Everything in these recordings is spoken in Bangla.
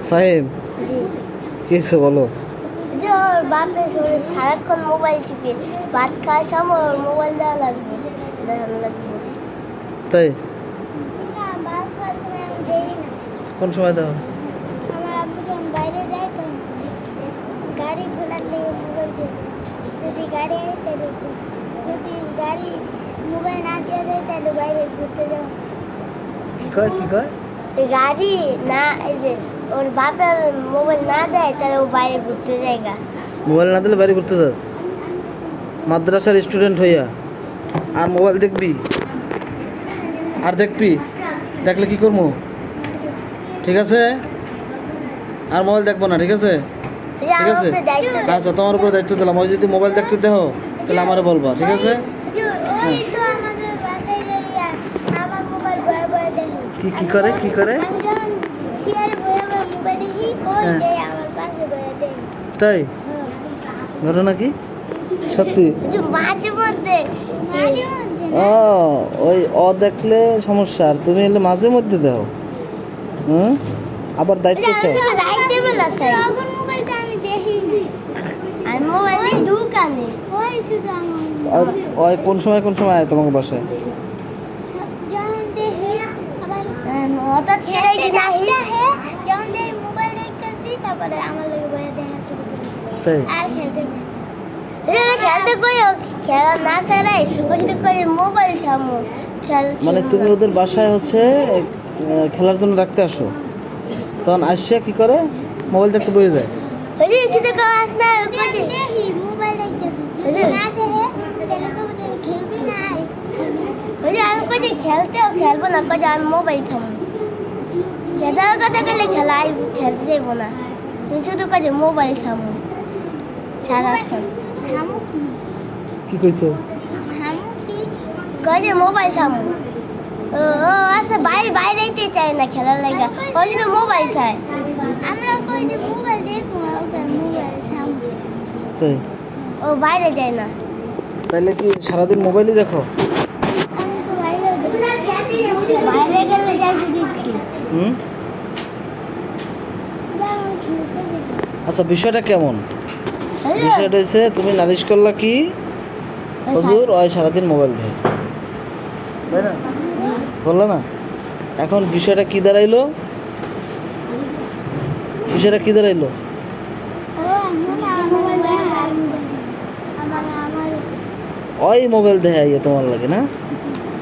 ফাহিম জি কিছু বলো। যে ওর বাপের শরীর সারাক্ষণ মোবাইল টিপে ভাত খাওয়ার সময় ওর মোবাইল দেওয়া লাগবে দেখানো লাগবে। তাই না ভাত খাওয়ার সময় আমি দেই না। কোন সময় দাও? আমার আব্বু যখন বাইরে যায় তখন গাড়ি খোলার লেগে মোবাইল দিয়ে যদি গাড়ি হয় তাহলে যদি গাড়ি মোবাইল না দেওয়া যায় তাহলে বাইরে ঘুরতে যাওয়া। কি কয় কি কয়? গাড়ি না এই যে ওর বাপের মোবাইল না দেয় তাহলে ও বাইরে ঘুরতে যায় গা। মোবাইল না দিলে বাইরে ঘুরতে যাস? মাদ্রাসার স্টুডেন্ট হইয়া আর মোবাইল দেখবি? আর দেখবি? দেখলে কি করবো? ঠিক আছে, আর মোবাইল দেখবো না, ঠিক আছে? এই যে ঠিক আমার আছে, উপরে দায়িত্ব দেয়। আচ্ছা তোমার উপরে দায়িত্ব দিলাম। ওই যদি মোবাইল দেখতে দেহ তাহলে আমারে বলবা, ঠিক আছে? ওই তো আমাদের বাসায় যাইয়া আমার মোবাইল বয়ে বয়ে দেখে। কি করে কি করে? আমি যখন টিয়ারে বয়ে বয়ে মোবাইল দেখি ওই হ্যাঁ। যে আমার পাশে বয়ে দেখে। তাই ঘটনা কি সত্যি? যে মাঝে মধ্যে ও ওই দেখলে সমস্যা, আর তুমি এলে মাঝে মধ্যে দাও। হুম, আবার দায়িত্ব চাও। রাইতে বেলা চাই তখন মোবাইলটা আমি দেখি না। আমি মোবাইলে দোকানে ওই শুধু আমার ওই কোন সময় আয় তোমাকে বাসায়? যখন দেখি আবার হঠাৎ করে যখন দেখি মোবাইল দেখতেছি তারপরে আমার লোক বয়ে দেখা শুরু করি তাই আর খেলতে খেলতে কই খেলা না ছাড়াই ওই শুধু কই মোবাইল সামু খেল মানে তুমি ওদের বাসায় হচ্ছে খেলার জন্য রাখতে আসো, তখন আসছে কি করে? মোবাইল দেখতে বসে যায়। ওই যে কিছু কাজ না কই দেখি মোবাইল দেখতেছি না দেখে তাহলে তো খেলবি না ওই যে আমি কই খেলবো না কই আমি মোবাইল সামু খেলার কথা গেলে খেলাই খেলতে যাইবো না তুই শুধু কই মোবাইল সামু সারাক্ষণ সামু কি কইছো? সামু কি কই মোবাইল সামু ও আচ্ছা বাইরে যেতে চাই না খেলার লাগা ওই শুধু মোবাইল চাই আমরা কই যে মোবাইল দেখবো ওকে মোবাইল সামু তাই ও বাইরে যায় না তাইলে কি সারাদিন মোবাইলই দেখো? আমি তো বাইরে গেলে যাই যদি হুম, আচ্ছা বিষয়টা কেমন? বিষয়টা হচ্ছে তুমি নালিশ করলা কি হুজুর ওই সারাদিন মোবাইল দেয়, তাই না? বললা না? এখন বিষয়টা কি দাঁড়াইলো? বিষয়টা কি দাঁড়াইলো? ওই মোবাইল দেয় আইয়া তোমার লাগে না?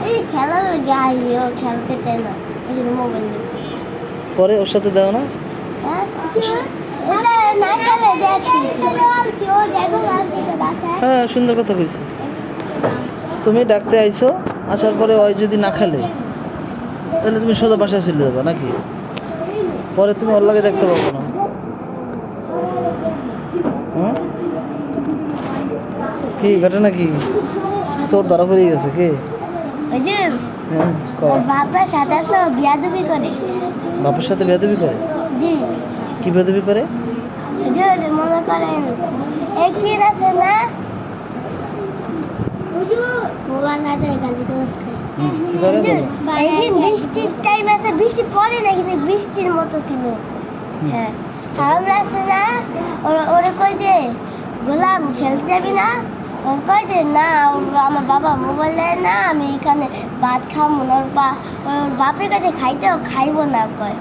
এই খেলার গাই ও খেলতে চায় না ওই জন্য মোবাইল দেখতে চায় পরে ওর সাথে দাও না? হ্যাঁ এটা না খেলে দেখি কেউ দেখো আসলে বাসায় হ্যাঁ, সুন্দর কথা কইছো। তুমি ডাকতে আইছো, আসার পরে ওই যদি না খেলে তাহলে তুমি সোজা বাসায় চলে যাবে নাকি? পরে তুমি ওর লাগে দেখতে পাবো না। হুম, কি ঘটনা কি? চোর ধরা পড়ে গেছে কি? ওই যে হ্যাঁ, কও। ওর বাবার সাথে তো বিয়াদবি করে বাপের সাথে বেয়াদবি করে? জি কি বেয়াদবি করে? ওই যে মনে করেন এই কি আছে না মোবাইল না দিয়ে গালি দোষ করে কি করে বলো? এই দিন বৃষ্টির টাইম আছে বৃষ্টি পড়ে না কিন্তু বৃষ্টির মতো ছিল হ্যাঁ আমরা আছে না ওরে কই যে গোলাম খেলতে যাবি না ও কই যে না আমার বাবা মোবাইল দেয় না আমি এখানে ভাত খাবো না ওর বাপের কাছে খাইতেও খাইবো না কয়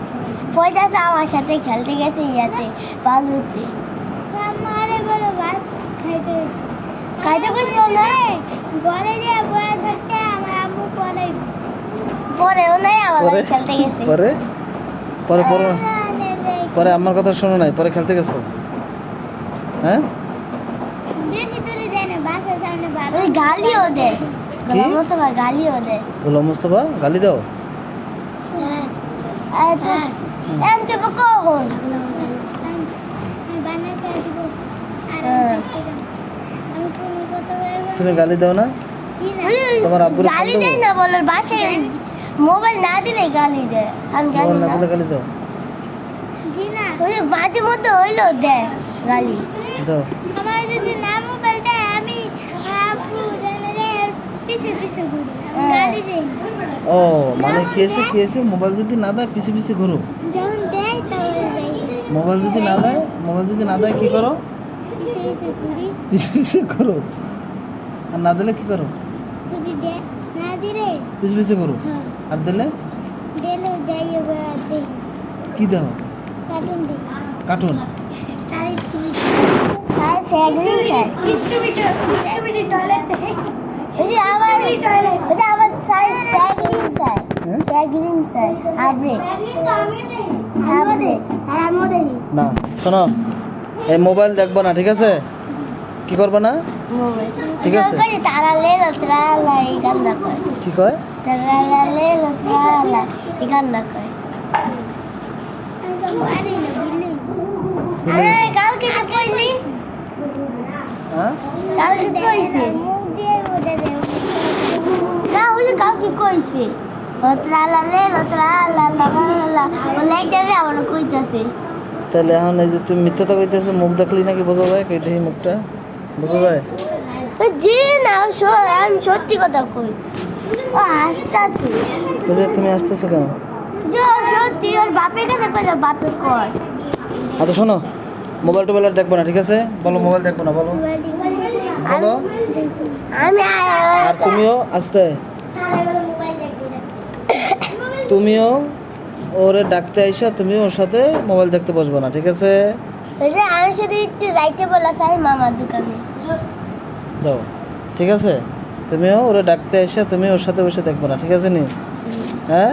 পয়সা আছে আমার সাথে খেলতে গেছে ইয়াতে বালুতে আমারে বলে ভাত খাইতে খাইতে গেছিল না ঘরে যে বয়ে থাকতে আমার আম্মু পরেও নাই আমার পরে খেলতে গেছে পরে পরে পরে পরে আমার কথা শোনো নাই, পরে খেলতে গেছো? হ্যাঁ, ওই গালিও দেয় গোলাম মোস্তফা গালিও দেয় গোলাম মোস্তফা গালি দাও? এনকে কখন তুমি গালি দাও না? তোমার আব্বুর গালি দেয় না বলো বাসায় মোবাইল না দিলে গালি দেয় আমি জানি মোবাইল না না দিলে গালি দাও? জি না ওই মাঝে মধ্যে হইলো দেয় গালি দাও। আমার যদি না মোবাইল দেয় আমি আপু জানে পিছে পিছে ঘুরি গালি দেই ও মানে কি আছে মোবাইল যদি না দেয় পিছে পিছে ঘুরো? যখন দেয় তাহলে দেয় মোবাইল যদি না দেয় কি করো? পিছে পিছে করো। আর না দিলে কি করো? পিছে পিছে করো। আর দিলে কি দাও? কার্টুন। না শোনো, এই মোবাইল দেখবো না, ঠিক আছে? কি করবো না? ঠিক আছে। কি কয়? কালকে তো কইলি, হ্যাঁ কালকে কইছে না হলে কালকে কইছে তাহলে এখন এই যে তুমি মিথ্যাটা কইতেছো, মুখ দেখলি নাকি বোঝা যায়? কই দেখি মুখটা, বোঝা যায়? জি না, আমি সত্যি কথা কই। ও হাসতাছে। বুঝে তুমি আসতেছো কেন? সত্যি ওর বাপের কাছে কইলে বাপে কয়। আচ্ছা শোনো, মোবাইল টোবাইল আর দেখবো না, ঠিক আছে? বলো মোবাইল দেখবো না, বলো বলো। আমি আর তুমিও আসতে, তুমিও ওরে ডাকতে আইসা তুমিও ওর সাথে মোবাইল দেখতে বসবো না, ঠিক আছে? আমি শুধু একটু যাইতে বলা চাই মামার দোকানে। যাও, ঠিক আছে? তুমিও ওরে ডাকতে আইসা তুমি ওর সাথে বসে দেখবো না, ঠিক আছে নি? হ্যাঁ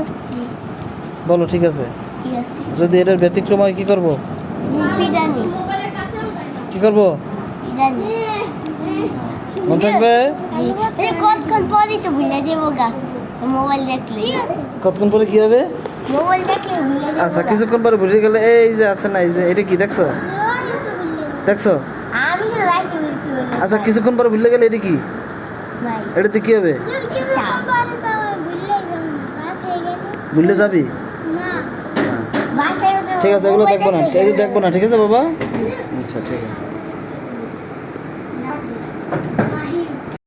বলো, ঠিক আছে? ঠিক আছে। যদি এটার ব্যতিক্রম হয় কি করবো? বিরিয়ানি। কি করবো? বিরিয়ানি। মনে থাকবে? কতক্ষণ পরই তো ভুলে যাবো গা মোবাইল দেখলে। কতক্ষণ পরে কি হবে? মোবাইল দেখলে ভুলে যাবো। আচ্ছা কিছুক্ষণ পরে বুঝে গেলে এই যে আছে না, এই যে এটা কি দেখছো? দেখছো? আমি তো রাইতে বলতে বলি। আচ্ছা কিছুক্ষণ পরে ভুলে গেলে এটা কি? ভাই এটাতে কি হবে? ভুলে যাবি? না বাসায় ঠিক আছে, এগুলো দেখবো না, এই যে দেখবো না, ঠিক আছে বাবা? আচ্ছা ঠিক আছে।